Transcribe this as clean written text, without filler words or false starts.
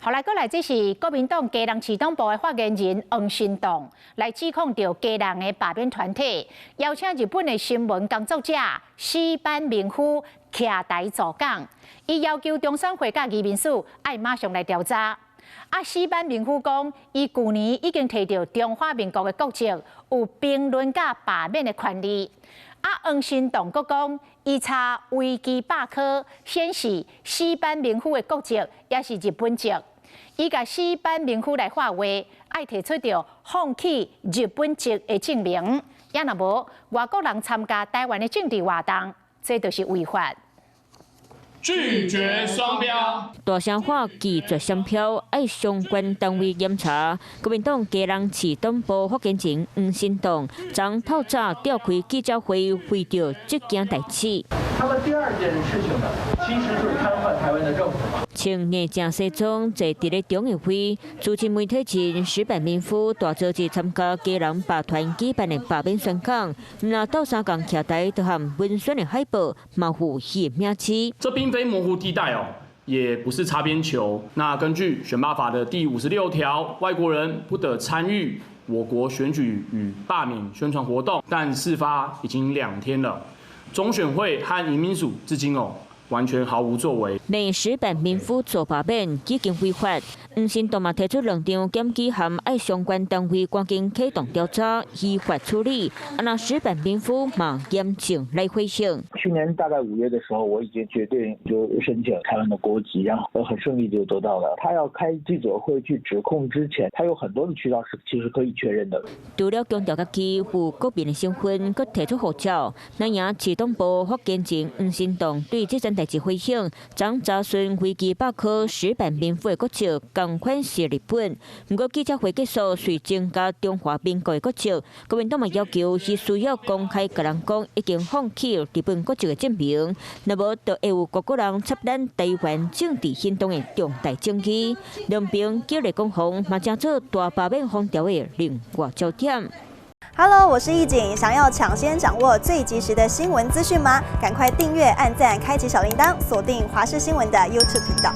后来过来，这是国民党基隆市党部的发言人黄新栋来指控到基隆的罢免团体，邀请日本的新闻工作者石板明夫徛台助讲，伊要求中山会甲移民署爱马上来调查。石板明夫讲，伊去年已经摕到中华民国的国籍，有评论甲罢免的权利。黄新栋阁讲，伊查维基百科显示，石板明夫的国籍也是日本籍。伊甲石板明夫来话话，爱提出着放弃日本籍的证明，也若无外国人参加台湾的政治活动，这就是违法。拒绝双标，大声话拒绝商标，爱相关单位检查。国民党基隆市党部发言人黄新栋昨透早召开记者会，回到这件代志。他们第二件事情呢，其实就是瘫痪台湾的政府嘛。穿硬正西装坐伫咧中议会，主持媒体人石板明夫大早日参加基隆罢团举办的罢免宣讲，那到三港徛台都含文宣的海报，模糊其名字。这并非模糊地带哦，也不是擦边球。那根据选罢法的第56条，外国人不得参与我国选举与罢免宣传活动。但事发已经2天了，中选会和移民署至今完全毫无作为。内石板民夫做罢免已经违法，黄新栋嘛提出2场检举函，爱相关单位赶紧启动调查，依法处理。那石板民夫嘛严正来回应。去年大概5月的时候，我已经决定就申请台湾的国籍，然后很顺利就得到了。他要开记者会去指控之前，他有很多的渠道是其实可以确认的。除了强调家己有国民的身份，佮提出护照，那样市党部发言人黄新栋对这件代志回应，曾查询维基百科石板民夫的国籍，同款是日本。不过记者会结束，随增加中华民国的国籍，国民党嘛要求是需要公开甲人讲已经放弃日本国籍的证明，若无就会有各国人插咱台湾政治行动的重大争议。两边激烈攻防，嘛成做大罢免风潮的另外焦点。Hello， 我是易景，想要抢先掌握最及时的新闻资讯吗？赶快订阅、按赞、开启小铃铛，锁定华视新闻的 YouTube 频道。